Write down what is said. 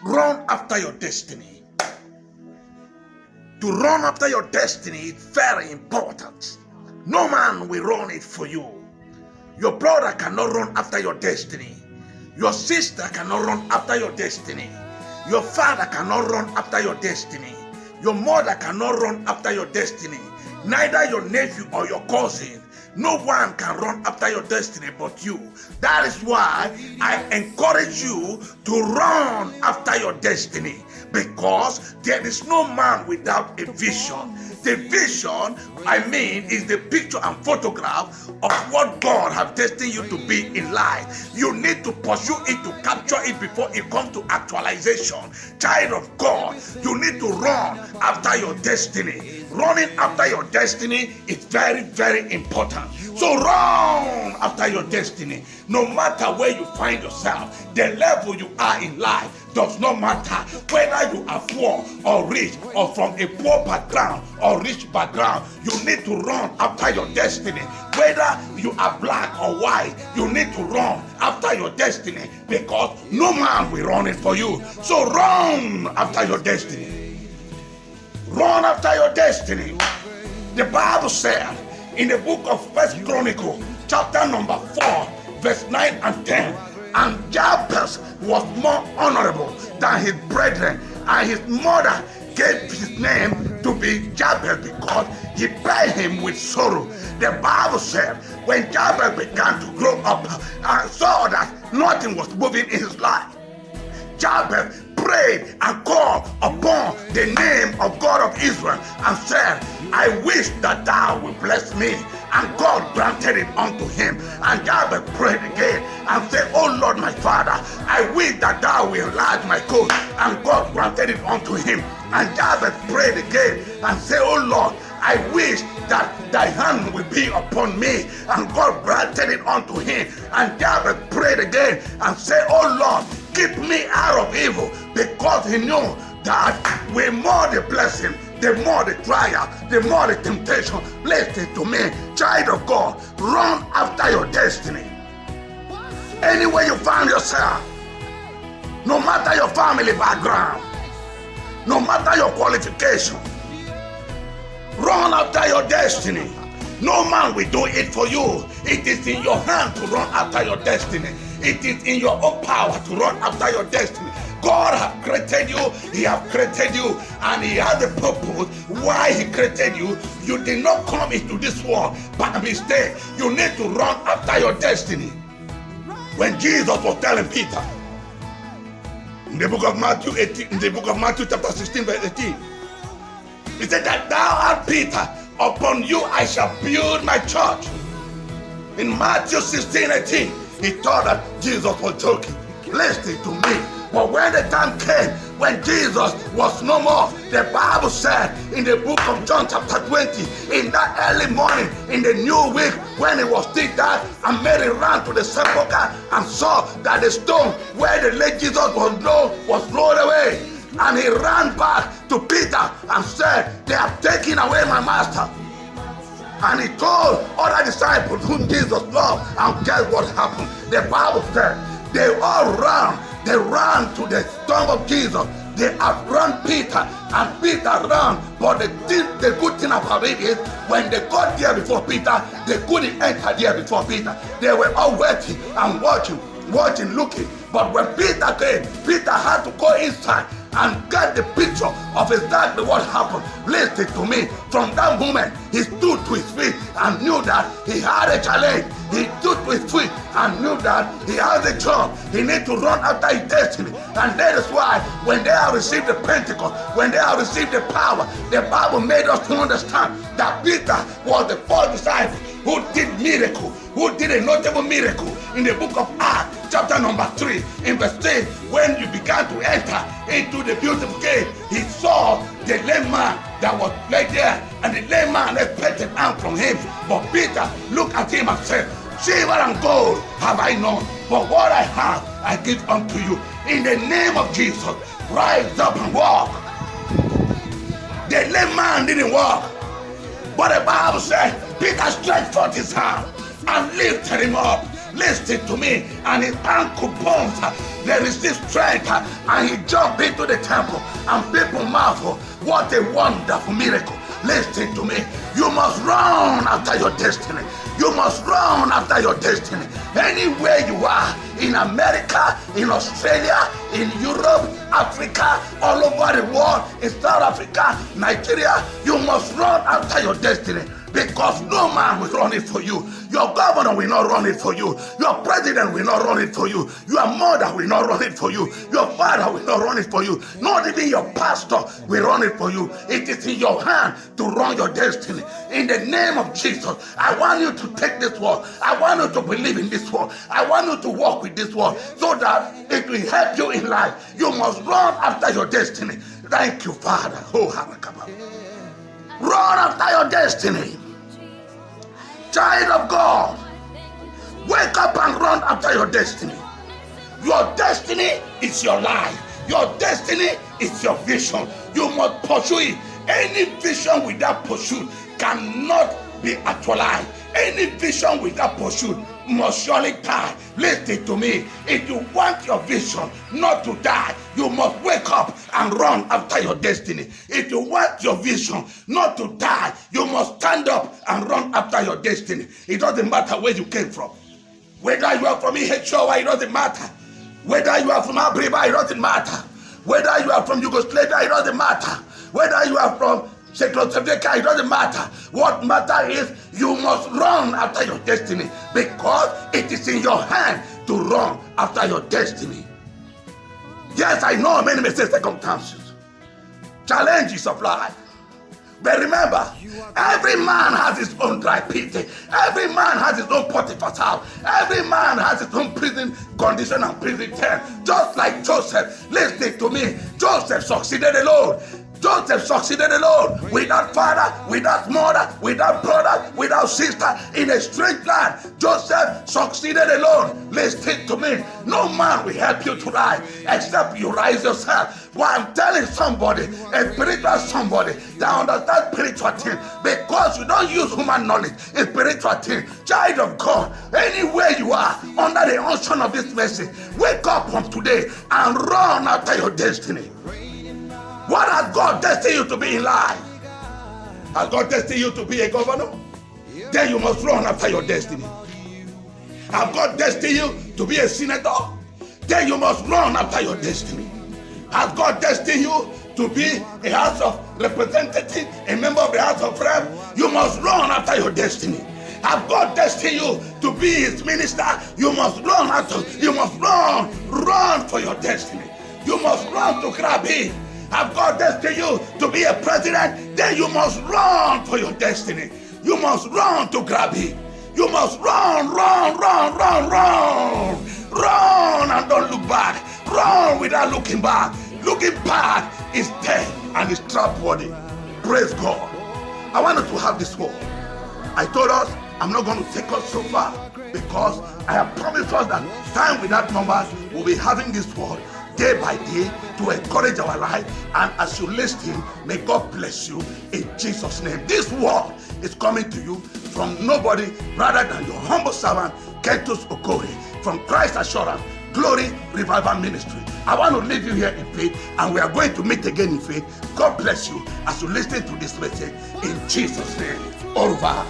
Run after your destiny. To run after your destiny is very important. No man will run it for you. Your brother cannot run after your destiny. Your sister cannot run after your destiny. Your father cannot run after your destiny. Your mother cannot run after your destiny. Neither your nephew or your cousin. No one can run after your destiny but you. That is why I encourage you to run after your destiny, because there is no man without a vision. The vision, is the picture and photograph of what God has destined you to be in life. You need to pursue it, to capture it before it comes to actualization. Child of God, you need to run after your destiny. Running after your destiny is very, very important. So run after your destiny. No matter where you find yourself, the level you are in life does not matter. Whether you are poor or rich, or from a poor background or rich background, you need to run after your destiny. Whether you are black or white, you need to run after your destiny, because no man will run it for you. So run after your destiny. Run after your destiny. The Bible said in the book of First Chronicle, chapter number 4, verse 9 and 10, and Jabez was more honorable than his brethren, and his mother gave his name to be Jabez because he bare him with sorrow. The Bible said when Jabez began to grow up and saw that nothing was moving in his life, Jabez prayed and called upon the name of God of Israel and said, I wish that thou will bless me. And God granted it unto him. And Jabez prayed again and said, Oh Lord my Father, I wish that thou will enlarge my coast. And God granted it unto him. And Jabez prayed again and said, Oh Lord, I wish that thy hand will be upon me. And God granted it unto him. And Jabez prayed again and said, Oh Lord, keep me out of evil, because he knew that the more the blessing, the more the trial, the more the temptation. Listen to me, child of God, run after your destiny. Anywhere you find yourself, no matter your family background, no matter your qualification, run after your destiny. No man will do it for you. It is in your hand to run after your destiny. It is in your own power to run after your destiny. God has created you. He has created you, and He has a purpose why He created you. You did not come into this world by mistake. You need to run after your destiny. When Jesus was telling Peter in the book of Matthew 18, in the book of Matthew chapter 16, verse 18, He said that thou art Peter, upon you I shall build my church. In Matthew 16, 18, he thought that Jesus was joking. Listen to me. But when the time came, when Jesus was no more, the Bible said in the book of John chapter 20, in that early morning, in the new week, when he was still there, and Mary ran to the sepulchre and saw that the stone where the late Jesus was rolled away. And he ran back to Peter and said, they have taken away my master. And he told other disciples whom Jesus loved, and guess what happened? The Bible said they all ran. They ran to the tomb of Jesus. They outrun Peter, and Peter ran. But the good thing about it is, when they got there before Peter, they couldn't enter there before Peter. They were all waiting and watching, looking. But when Peter came, Peter had to go inside and get the picture of exactly what happened. Listen to me. From that moment, he stood to his feet and knew that he had a challenge. He stood to his feet and knew that he has a job. He needs to run after his destiny. And that is why when they have received the Pentecost, when they have received the power, the Bible made us to understand that Peter was the first disciple who did miracle, who did a notable miracle in the book of Acts, chapter number 3, in verse 10. When you began to enter into the beautiful gate, he saw the lame man that was laid there, and the lame man expected hand from him. But Peter looked at him and said, Silver and gold have I none, but what I have I give unto you. In the name of Jesus, rise up and walk. The lame man didn't walk, but the Bible said Peter stretched forth his hand and lifted him up. Listen to me. And his ankle bones, they receive strength, and he jumped into the temple, and people marvel. What a wonderful miracle. Listen to me. You must run after your destiny. You must run after your destiny. Anywhere you are, in America, in Australia, in Europe, Africa, all over the world, in South Africa, Nigeria, you must run after your destiny. Because no man will run it for you. Your governor will not run it for you. Your president will not run it for you. Your mother will not run it for you. Your father will not run it for you. Not even your pastor will run it for you. It is in your hand to run your destiny. In the name of Jesus, I want you to take this word. I want you to believe in this word. I want you to walk with this word so that it will help you in life. You must run after your destiny. Thank you, Father. Oh, run after your destiny. Child of God, wake up and run after your destiny. Your destiny is your life. Your destiny is your vision. You must pursue it. Any vision without pursuit cannot be actualized. Any vision without pursuit must surely die. Listen to me. If you want your vision not to die, you must wake up and run after your destiny. If you want your vision not to die, you must stand up and run after your destiny. It doesn't matter where you came from. Whether you are from EHOA, it doesn't matter. Whether you are from Abriba, it doesn't matter. Whether you are from Yugoslavia, it doesn't matter. Whether you are from Czechoslovakia, it doesn't matter. What matters is you must run after your destiny, because it is in your hand to run after your destiny. Yes, I know many may say circumstances, challenges of life. But remember, every man has his own dry pit. Every man has his own Potiphar's house. Every man has his own prison condition and prison term. Just like Joseph. Listen to me. Joseph succeeded alone. Joseph succeeded alone, without father, without mother, without brother, without sister, in a strange land. Joseph succeeded alone. Listen to me. No man will help you to rise except you rise yourself. Well, I'm telling somebody, a spiritual somebody that understands spiritual things, because you don't use human knowledge in spiritual things. Child of God, anywhere you are, under the unction of this message, wake up from today and run after your destiny. What has God destined you to be in life? Has God destined you to be a governor? Then you must run after your destiny. Has God destined you to be a senator? Then you must run after your destiny. Has God destined you to be a House of Representative, a member of the House of Rep? You must run after your destiny. Has God destined you to be His minister? You must run after. You must run for your destiny. You must run to grab it. Have God destined you to be a president? Then you must run for your destiny. You must run to grab it. You must run and don't look back. Run without looking back. Looking back is death and is trustworthy. Praise God. I wanted to have this word. I told us I'm not going to take us so far, because I have promised us that time without numbers we'll be having this word day by day to encourage our life. And as you listen, may God bless you in Jesus' name. This word is coming to you from nobody rather than your humble servant, Kentus Okoye, from Christ Assurance Glory Revival Ministry. I want to leave you here in faith, and we are going to meet again in faith. God bless you as you listen to this message in Jesus' name. Au revoir.